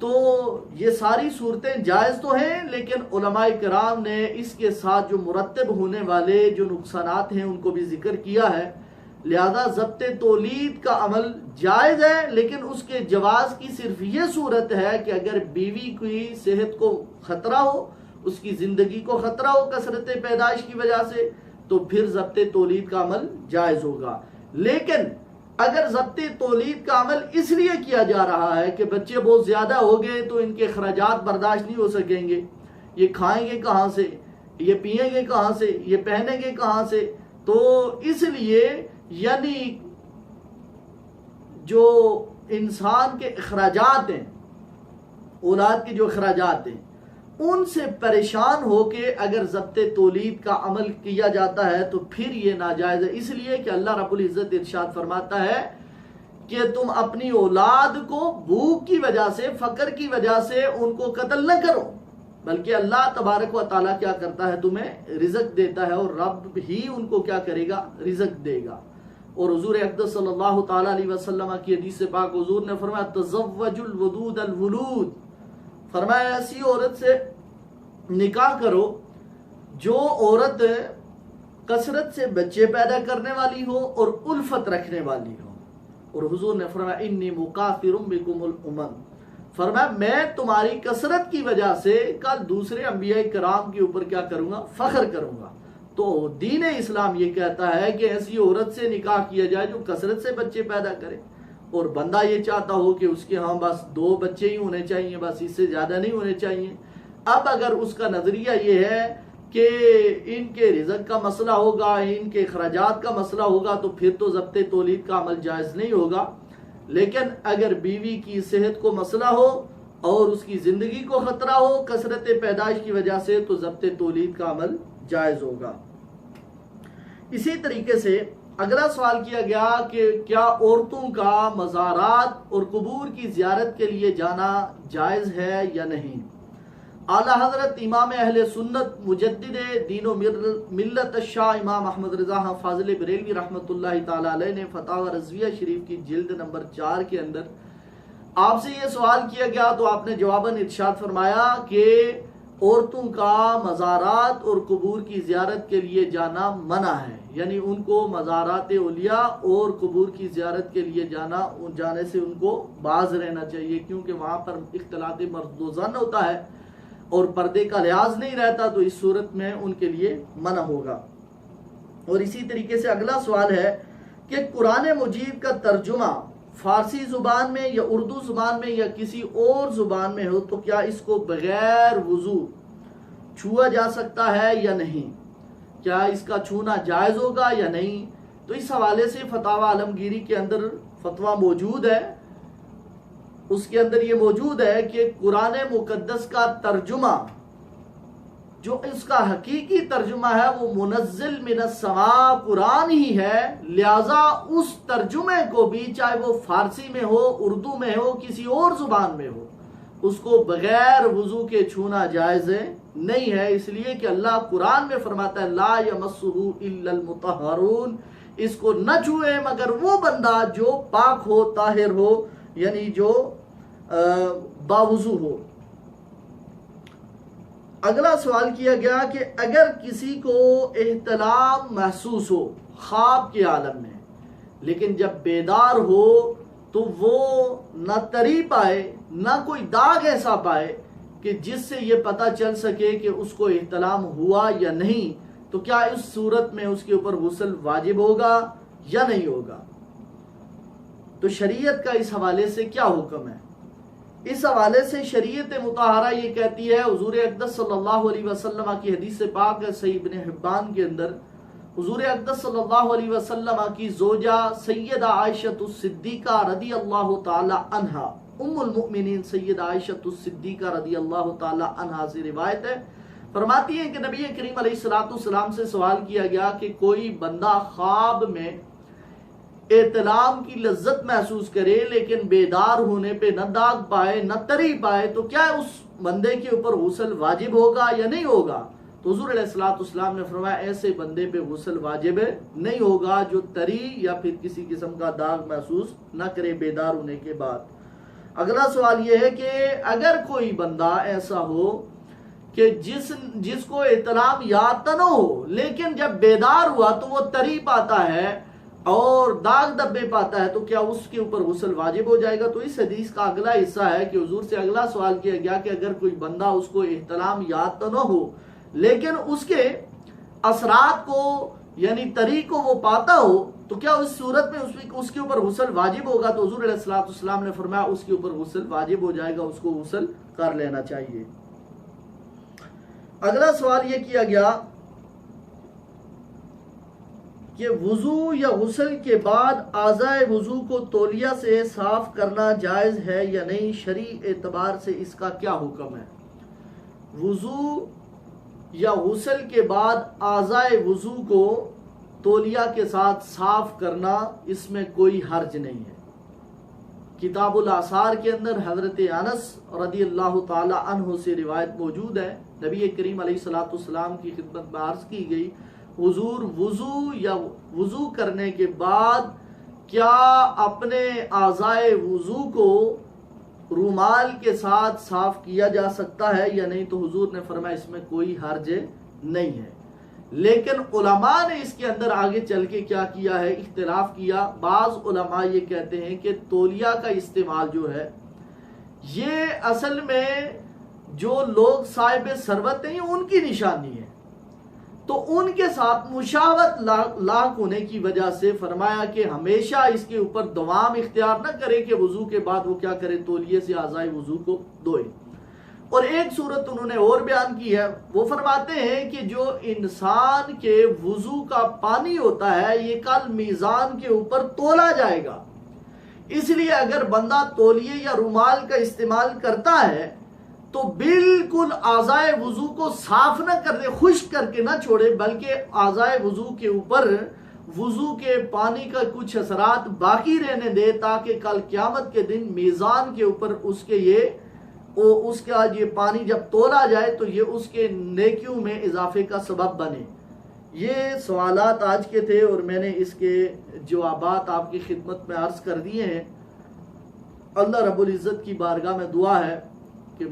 تو یہ ساری صورتیں جائز تو ہیں، لیکن علماء کرام نے اس کے ساتھ جو مرتب ہونے والے جو نقصانات ہیں ان کو بھی ذکر کیا ہے. لہذا ضبط تولید کا عمل جائز ہے، لیکن اس کے جواز کی صرف یہ صورت ہے کہ اگر بیوی کی صحت کو خطرہ ہو، اس کی زندگی کو خطرہ ہو کثرت پیدائش کی وجہ سے، تو پھر ضبط تولید کا عمل جائز ہوگا. لیکن اگر ضبط تولید کا عمل اس لیے کیا جا رہا ہے کہ بچے بہت زیادہ ہو گئے تو ان کے اخراجات برداشت نہیں ہو سکیں گے، یہ کھائیں گے کہاں سے، یہ پئیں گے کہاں سے، یہ پہنیں گے کہاں سے، تو اس لیے یعنی جو انسان کے اخراجات ہیں، اولاد کے جو اخراجات ہیں، ان سے پریشان ہو کے اگر ضبط تولید کا عمل کیا جاتا ہے تو پھر یہ ناجائز ہے. اس لیے کہ اللہ رب العزت ارشاد فرماتا ہے کہ تم اپنی اولاد کو بھوک کی وجہ سے، فقر کی وجہ سے ان کو قتل نہ کرو، بلکہ اللہ تبارک و تعالیٰ کیا کرتا ہے، تمہیں رزق دیتا ہے، اور رب ہی ان کو کیا کرے گا، رزق دے گا. اور حضور اقدس صلی اللہ تعالیٰ علیہ وسلم کی حدیث پاک حضور نے فرمایا تزوج الودود الولود، فرمایا ایسی عورت سے نکاح کرو جو عورت کثرت سے بچے پیدا کرنے والی ہو اور الفت رکھنے والی ہو. اور حضور نے فرمایا انی مکافر بکم الامم، فرمایا میں تمہاری کثرت کی وجہ سے کل دوسرے انبیاء کرام کے اوپر کیا کروں گا، فخر کروں گا. تو دین اسلام یہ کہتا ہے کہ ایسی عورت سے نکاح کیا جائے جو کثرت سے بچے پیدا کرے، اور بندہ یہ چاہتا ہو کہ اس کے ہاں بس 2 بچے ہی ہونے چاہیے، بس اس سے زیادہ نہیں ہونے چاہیے. اب اگر اس کا نظریہ یہ ہے کہ ان کے رزق کا مسئلہ ہوگا، ان کے اخراجات کا مسئلہ ہوگا، تو پھر تو ضبط تولید کا عمل جائز نہیں ہوگا. لیکن اگر بیوی کی صحت کو مسئلہ ہو اور اس کی زندگی کو خطرہ ہو کثرت پیدائش کی وجہ سے، تو ضبط تولید کا عمل جائز ہوگا. اسی طریقے سے اگلا سوال کیا گیا کہ کیا عورتوں کا مزارات اور قبور کی زیارت کے لیے جانا جائز ہے یا نہیں. اعلیٰ حضرت امام اہل سنت مجدد دین و ملت الشاہ امام احمد رضا فاضل بریلوی رحمۃ اللہ تعالی علیہ نے فتاوی رضویہ شریف کی جلد نمبر 4 کے اندر آپ سے یہ سوال کیا گیا تو آپ نے جواباً ارشاد فرمایا کہ عورتوں کا مزارات اور قبور کی زیارت کے لیے جانا منع ہے، یعنی ان کو مزارات اولیاء اور قبور کی زیارت کے لیے جانے سے ان کو باز رہنا چاہیے، کیونکہ وہاں پر اختلاط مرد و زن ہوتا ہے اور پردے کا لحاظ نہیں رہتا، تو اس صورت میں ان کے لیے منع ہوگا. اور اسی طریقے سے اگلا سوال ہے کہ قرآن مجید کا ترجمہ فارسی زبان میں یا اردو زبان میں یا کسی اور زبان میں ہو تو کیا اس کو بغیر وضو چھوا جا سکتا ہے یا نہیں، کیا اس کا چھونا جائز ہوگا یا نہیں. تو اس حوالے سے فتاوی عالمگیری کے اندر فتویٰ موجود ہے، اس کے اندر یہ موجود ہے کہ قرآن مقدس کا ترجمہ جو اس کا حقیقی ترجمہ ہے وہ منزل من السماء قرآن ہی ہے، لہذا اس ترجمے کو بھی چاہے وہ فارسی میں ہو، اردو میں ہو، کسی اور زبان میں ہو، اس کو بغیر وضو کے چھونا جائز نہیں ہے. اس لیے کہ اللہ قرآن میں فرماتا ہے لا یمسہ الا المطہرون، اس کو نہ چھوئے مگر وہ بندہ جو پاک ہو، طاہر ہو، یعنی جو باوضو ہو. اگلا سوال کیا گیا کہ اگر کسی کو احتلام محسوس ہو خواب کے عالم میں، لیکن جب بیدار ہو تو وہ نہ تری پائے نہ کوئی داغ ایسا پائے کہ جس سے یہ پتہ چل سکے کہ اس کو احتلام ہوا یا نہیں، تو کیا اس صورت میں اس کے اوپر غسل واجب ہوگا یا نہیں ہوگا. تو شریعت کا اس حوالے سے کیا حکم ہے؟ اس حوالے سے شریعت مطہرہ یہ کہتی ہے، حضور اقدس صلی اللہ علیہ وسلم کی حدیث پاک ہے صحیح ابن حبان کے اندر، حضور اقدس صلی اللہ علیہ وسلم کی زوجہ سیدہ عائشہ الصدیقہ رضی اللہ تعالی عنہا، ام المؤمنین سیدہ عائشہ الصدیقہ رضی اللہ تعالی عنہا سے روایت ہے، فرماتی ہیں کہ نبی کریم علیہ السلام سے سوال کیا گیا کہ کوئی بندہ خواب میں احتلام کی لذت محسوس کرے لیکن بیدار ہونے پہ نہ داغ پائے نہ تری پائے، تو کیا اس بندے کے اوپر غسل واجب ہوگا یا نہیں ہوگا. تو حضور علیہ السلام نے فرمایا ایسے بندے پہ غسل واجب نہیں ہوگا جو تری یا پھر کسی قسم کا داغ محسوس نہ کرے بیدار ہونے کے بعد. اگلا سوال یہ ہے کہ اگر کوئی بندہ ایسا ہو کہ جس کو احتلام یاد تو نہ ہو، لیکن جب بیدار ہوا تو وہ تری پاتا ہے اور داغ دبے پاتا ہے، تو کیا اس کے اوپر غسل واجب ہو جائے گا؟ تو اس حدیث کا اگلا حصہ ہے کہ حضور سے اگلا سوال کیا گیا کہ اگر کوئی بندہ اس کو احتلام یاد تو نہ ہو لیکن اس کے اثرات کو یعنی تری کو وہ پاتا ہو، تو کیا اس صورت میں اس کے اوپر غسل واجب ہوگا؟ تو حضور علیہ السلام نے فرمایا اس کے اوپر غسل واجب ہو جائے گا، اس کو غسل کر لینا چاہیے۔ اگلا سوال یہ کیا گیا کہ وضو یا غسل کے بعد اعضائے وضو کو تولیہ سے صاف کرنا جائز ہے یا نہیں؟ شرعی اعتبار سے اس کا کیا حکم ہے؟ وضو یا غسل کے بعد اعضائے وضو کو تولیہ کے ساتھ صاف کرنا، اس میں کوئی حرج نہیں ہے۔ کتاب الاثار کے اندر حضرت انس رضی اللہ تعالی عنہ سے روایت موجود ہے، نبی کریم علیہ السلام کی خدمت میں عرض کی گئی، حضور وضو کرنے کے بعد کیا اپنے اعضائے وضو کو رومال کے ساتھ صاف کیا جا سکتا ہے یا نہیں؟ تو حضور نے فرمایا اس میں کوئی حرج نہیں ہے۔ لیکن علماء نے اس کے اندر آگے چل کے کیا کیا ہے، اختلاف کیا۔ بعض علماء یہ کہتے ہیں کہ تولیہ کا استعمال جو ہے یہ اصل میں جو لوگ صاحب ثروت ہیں ان کی نشانی ہے، تو ان کے ساتھ مشابہت لاحق ہونے کی وجہ سے فرمایا کہ ہمیشہ اس کے اوپر دوام اختیار نہ کرے کہ وضو کے بعد وہ کیا کرے، تولیے سے اعضائے وضو کو دھوئے۔ اور ایک صورت انہوں نے اور بیان کی ہے، وہ فرماتے ہیں کہ جو انسان کے وضو کا پانی ہوتا ہے یہ کل میزان کے اوپر تولا جائے گا، اس لیے اگر بندہ تولیے یا رومال کا استعمال کرتا ہے تو بالکل اعضائے وضو کو صاف نہ کر دے، خشک کر کے نہ چھوڑے، بلکہ اعضائے وضو کے اوپر وضو کے پانی کا کچھ اثرات باقی رہنے دے، تاکہ کل قیامت کے دن میزان کے اوپر اس کا یہ پانی جب تولا جائے تو یہ اس کے نیکیوں میں اضافے کا سبب بنے۔ یہ سوالات آج کے تھے اور میں نے اس کے جوابات آپ کی خدمت میں عرض کر دیے ہیں۔ اللہ رب العزت کی بارگاہ میں دعا ہے کہ